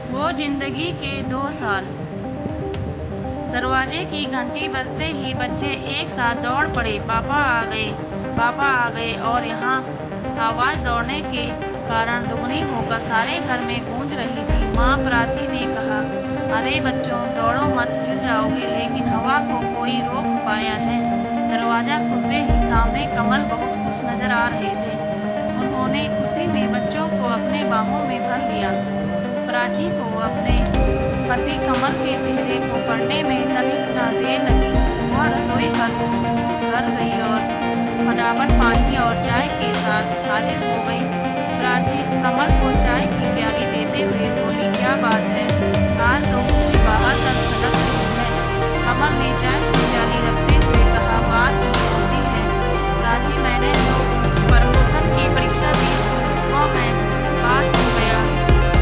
वो जिंदगी के 2 साल। दरवाजे की घंटी बजते ही बच्चे एक साथ दौड़ पड़े। पापा आ गए, पापा आ गए। और यहाँ आवाज़ दौड़ने के कारण दुगनी होकर सारे घर में गूंज रही थी। माँ प्राची ने कहा, अरे बच्चों, दौड़ो मत, गिर जाओगे। लेकिन हवा को कोई रोक पाया है। दरवाजा खुलते ही सामने कमल बहुत खुश नजर आ रहे थे। उन्होंने खुशी में बच्चों को अपने बाहों में भर लिया। प्राची को अपने पति कमल के चेहरे को पढ़ने में तनिक न देर लगी। वह रसोई घर गई और फटाफट पानी और चाय के साथ हाजिर हो गई। प्राची कमल को चाय की प्याली देते हुए बोली, क्या बात है, आज तो मुझे बाहर तक झलक रही है। कमल ने चाय की प्याली रखते हुए कहा, बात ही होती है प्राची, मैंने तो प्रमोशन की परीक्षा दी थी और मैं पास हो गया।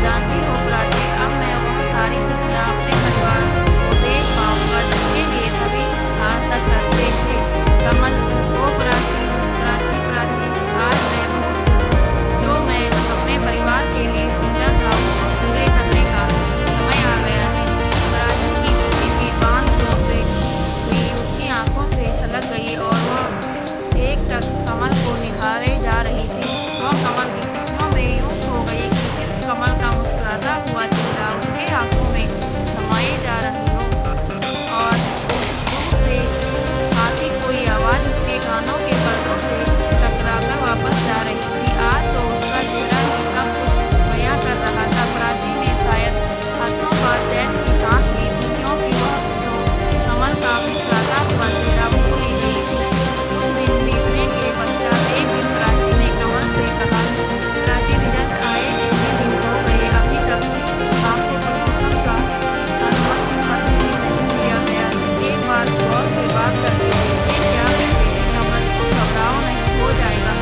जानती हो प्राची, अब मैं वह सारी खुशियाँ अपने परिवार को दे पाऊंगा जिसके लिए सभी आज तक करते थे। कमल, ओ प्राची, प्राची, प्राची, आज मैं बहुत खुश हूँ। जो मैं अपने परिवार के लिए सोचा था वो पूरे करने का समय आ गया है। प्राची की खुशी की बांध तोड़ते हुई उसकी आंखों से छलक गई और वह एकटक कमल को निहारे जा रही थी। वह कमल की खुशियों में यूं खो गई कि सिर्फ कमल का मुस्कुराता हुआ चेहरा उसके आंखों में समाये जा रही हो। और दूर से आती कोई आवाज़ उसके कानों के पर्दों से टकराकर वापस जा रही थी। आज तो उसका चेहरा ही सब कुछ बयां कर रहा था। प्राची ने शायद हाथों पर चैन की सांस ली थी, क्योंकि वह तो कमल का मुस्कुराता हुआ चेहरा भूल ही गई थी। कुछ दिन बीतने के पश्चात एक दिन प्राची ने कमल से कहा, प्राची, रिजल्ट आए कितने दिन हो गए, अभी तक आपको प्रमोशन का अनुमति पत्र ही नहीं दिया गया। एक बार बॉस से बात करके देखिए क्या कहते हैं। कमल, तो घबराओ नहीं, हो जाएगा।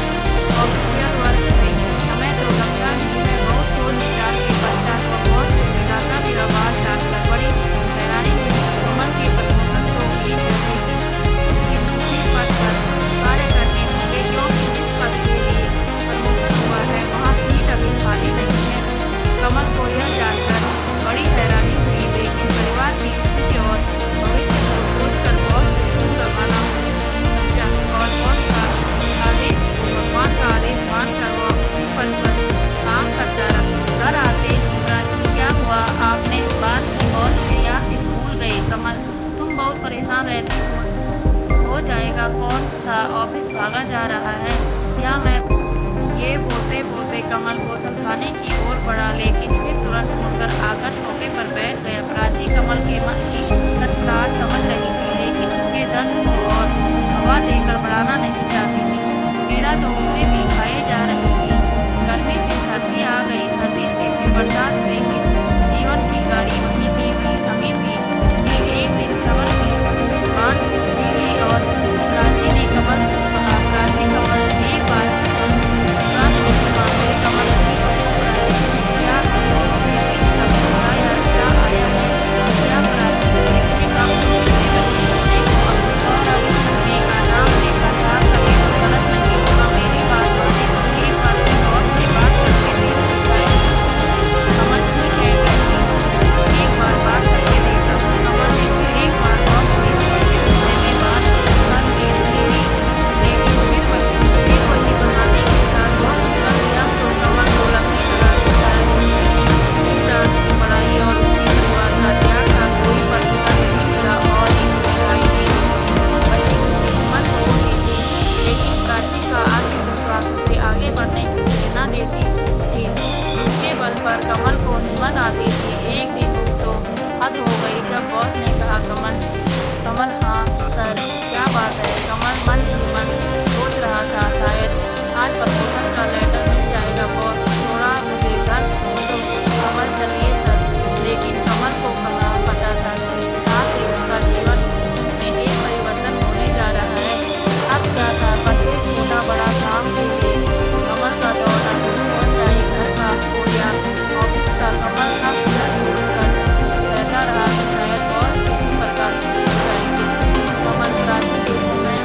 ऑफिशियल वर्क में हमें तो लगता नहीं है। बहुत सोच विचार के पश्चात वह बॉस को मिलाता मेरा बात डालकर बड़ी हैरानी हुई। कमल की प्रमोशन तो हुई है, लेकिन कुछ दिन उसी पद पर कार्य करने होंगे, क्योंकि जिस पद के लिए प्रमोशन हुआ है वहाँ सीट अभी खाली नहीं है। कमल को यह जानकर बड़ी हैरानी हुई, लेकिन परिवार की खुशी और भविष्य को सोचकर बॉस से दूर रवाना हुई समझा। और बॉस का आदेश को भगवान का आदेश मानकर वह उसी पद पर काम करता रहा। घर आते ही प्राची, क्या हुआ, आपने इस बात की बॉस से याद ही भूल गए। कमल, तुम बहुत परेशान रहती हो जाएगा, कौन सा ऑफिस भागा जा रहा है क्या मैं। ये बोलते बोलते कमल को समझाने की ओर बढ़ा, लेकिन फिर तुरंत मुड़कर आकर सोफे पर बैठ गया। प्राची कमल के मन की खटखटाहट समझ रही थी, लेकिन उसके दर्द को और हवा देकर बढ़ाना नहीं चाहती थी। पीड़ा तो उससे भी खाए जा रही थी। गर्मी से सर्दी आ गई, सर्दी से फिर बरसात, लेकिन जीवन की गाड़ी वहीं भी थमी थी कि एक दिन सबर की बांध टूटी गई और प्राची ने कमल को कहा, प्राची, कमल एक बार कमल क्या आया है, क्या प्राची इतने कम होने को अपने सौरा करने का नाम लेकर साथ कभी तो गलत नहीं होगा। मेरी बात सुनने को एक बार फिर और से बात करके देखा जाए। कमल, ठीक है, कहती एक बार बात करके देखता हूँ। कमल ने फिर एक बार बॉस से गुस्से में बात कर दी थी, लेकिन फिर वही बहाने के साथ बॉस कर दिया तो कमल को अपनी पढ़ाई और उसके परिवार का त्याग का कोई प्रतिफल नहीं मिला और एक दिखाई दी बची हिम्मत होती थी, लेकिन प्राची का आत्मविश्वास उसे आगे बढ़ने की प्रेरणा देती थी। उसके बल पर कमल को हिम्मत आती थी। एक दिन तो हद हो गई जब बॉस ने कहा, कमल, कमल, हाँ सर, क्या बात है। कमल मन ही मन सोच रहा था, शायद आज प्रमोशन का लेटर मिल जाएगा। बॉस, थोड़ा मुझे घर छोड़ दो। कमल, चलिए सर। लेकिन कमल को कहाँ पता था कि साथ ही उसका जीवन में एक परिवर्तन होने जा रहा है। अब क्या था, प्रत्येक छोटा बड़ा काम के लिए कमल का दौड़ना शुरू हो जाए। घर का हो या ऑफिस का, कमल अब कर रहता रहा कि शायद बॉस किसी प्रकार खुश हो जाएंगे। कमल, प्राची, देखो मैं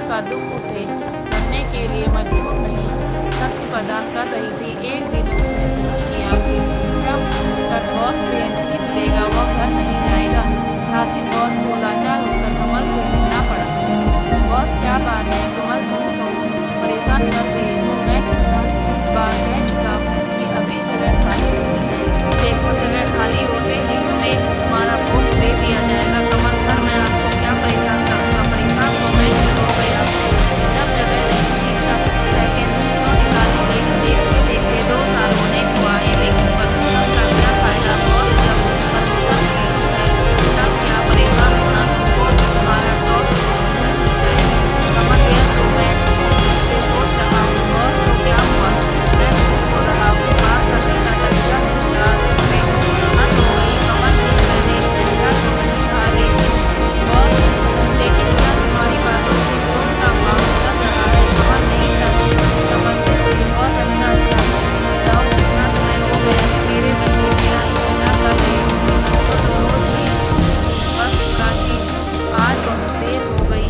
का दुख उसे करने के लिए मजबूर नहीं, शक्ति प्रदान कर रही थी। एक दिन उसने सोच लिया कि जब तक बॉस से नहीं मिलेगा वह घर नहीं जाएगा। आखिर बॉस को लाचार होकर कमल से मिलना पड़ा। बॉस, क्या बात है कमल, तुम तो परेशान कर रही हो। मैं कितना बार कह चुका हूँ कि अभी जगह खाली नहीं है। देखो, जगह खाली होते ही तुम्हें तुम्हारा पोस्ट दे दिया जाएगा। कमल सर, मैं आपको क्या परेशान करूँगा? परेशान तो मैं ही हो गया। जब जगह नहीं थी तब वैकेंसी क्यों निकाली गई? देखते देखते 2 साल होने को आए, लेकिन प्रमोशन का क्या फायदा? बॉस जब प्रमोशन की है तब क्या परेशान होना? तुमको तो तुम्हारा जॉब छूट ही जाएगी। कमल, यह तो मैं से सोच रहा हूँ। बॉस, तो क्या हुआ? मैं झूठ बोल रहा हूँ, बात करने का तरीका नहीं रहा। तुम्हें हद हो गई कमल, मैंने ऐसा तो नहीं कहा। बॉस, लेकिन क्या तुम्हारी बातों से जोश का भाव निकल रहा है? कमल, नहीं सर, समझते हुए बहुत अच्छा जाओ, कितना समय हो गया मेरे बच्चे मेरा इंतजार कर रहे होंगे। वो तो रोज ही। बस प्राची, आज बहुत देर हो गई।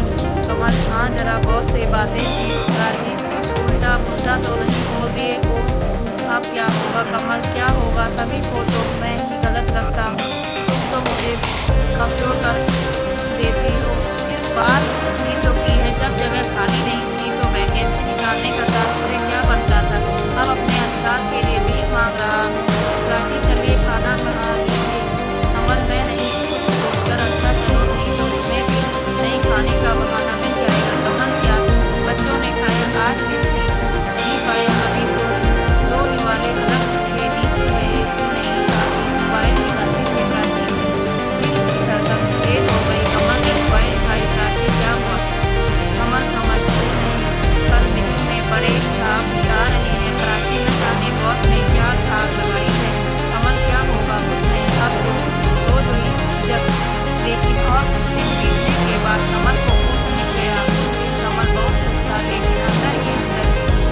कमल, हाँ जरा बॉस से बातें की। प्राची, कुछ उल्टा पुल्टा तो नहीं बोल दिए हो? अब क्या होगा कमल? क्या होगा? सभी को तो मैं ही गलत लगता हूँ। तुम तो मुझे कमजोर कर देती हो। इस बार भी तो की है, जब जगह खाली नहीं थी तो वैकेंसी निकालने का तात्पर्य क्या बनता था? अब अपने अधिकार के लिए भीख मांग रहा हूँ। प्राची, चलिए खाना बना लीजिए। कमल, मैं नहीं, कुछ सोचकर अच्छा चलो, नहीं तो तुम्हें भी नहीं खाने का बहाना मिल जाएगा। कमल, क्या बच्चों ने खाया? आज भी नहीं पाया, अभी तो ट्रॉली वाले अलग थे, नीचे गए नहीं, मोबाइल ही करते थे। प्राची दिल की धड़कन तेज हो गई। कमल ने मोबाइल उठाई। प्राची, क्या हुआ? कमल समझती नहीं, कल मीटिंग में बड़े साहब आ रहे हैं। प्राची, न जाने बॉस ने क्या धाक लगाई है। कमल, क्या होगा? कुछ नहीं, अब तो रोज हुई जब। लेकिन और कुछ दिन बीतने के बाद कमल को होश मिल गया। उस दिन कमल बहुत खुश था, लेकिन अंदर ही अंदर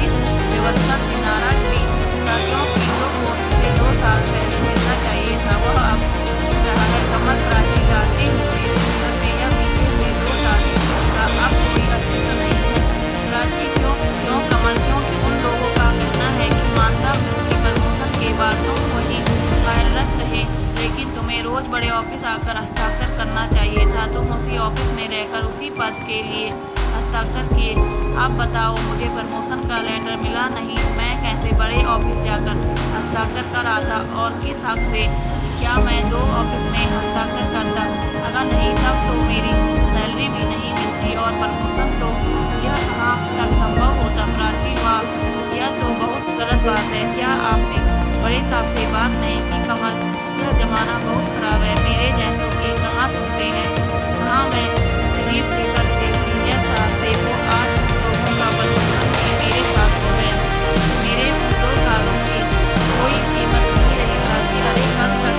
इस व्यवस्था से नाराज भी था, क्योंकि जो पोस्ट उसे 2 साल पहले मिलना चाहिए था वह अब मिल रहा है। कमल, प्राची गाते हुए घर में यह बीते हुए 2 साल का अब कोई अस्तित्व नहीं है। प्राची, क्यों क्यों कमल? क्योंकि उन लोगों का कहना है कि मानता हूँ कि प्रमोशन के बाद तुम वही कार्यरत रहे, लेकिन तुम्हें रोज बड़े ऑफिस आकर हस्ताक्षर करना चाहिए था। तुम उसी ऑफिस में रहकर उसी पद के लिए हस्ताक्षर किए। अब बताओ, मुझे प्रमोशन का लेटर मिला नहीं, मैं कैसे बड़े ऑफिस जाकर हस्ताक्षर कर आता? और किस हक से? क्या मैं 2 ऑफिस में हस्ताक्षर करता? अगर नहीं तब तो मेरी सैलरी भी नहीं मिलती और प्रमोशन तो यह कहाँ तक संभव होता? प्राची, वाह, यह तो बहुत गलत बात है। क्या आपने बड़े साहब से बात नहीं की? कमल, यह जमाना बहुत खराब है, मेरे जैसों की कहाँ सुनते हैं। हाँ, मैं दिलीप शेखर से सीनियर साहब से वो आज लोगों का प्रमोशन भी मेरे साथ हो गया। मेरे 2 सालों की कोई कीमत नहीं रही। प्राची, अरे कल तक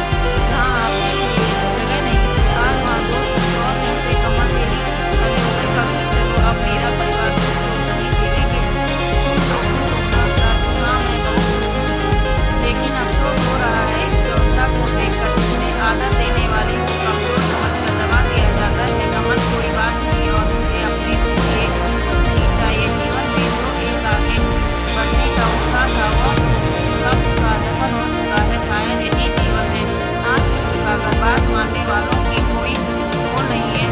जहाँ आपके लिए जगह नहीं थी, आज वहाँ 2 और दिन से कमल यही प्रमोशन का चलो, अब मेरा परिवार कुछ लोग नहीं झेलेंगे। तुम तो खुश होना प्राची। हाँ, मैं बहुत खुश हूँ, लेकिन अफसोस हो रहा है इस व्यवस्था को देखकर जिसमें आदर देने वाले को कमजोर समझकर दबा दिया जाता है। कमल, कोई बात नहीं, और मुझे अपने लिए कुछ नहीं चाहिए। जीवन में जो एक आगे बढ़ने का उत्साह था वह तो कब का दफन हो चुका है। शायद यही जीवन है, आंख झुकाकर बात मानने वालों की कोई मोल नहीं है।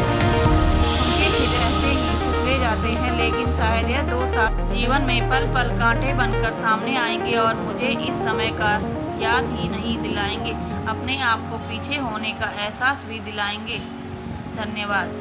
उनके सिर ऐसे ही कुचले जाते हैं, लेकिन शायद यह 2 साल जीवन में पल पल कांटे बनकर सामने आएंगे और मुझे इस समय का याद ही नहीं दिलाएंगे, अपने आप को पीछे होने का एहसास भी दिलाएंगे। धन्यवाद।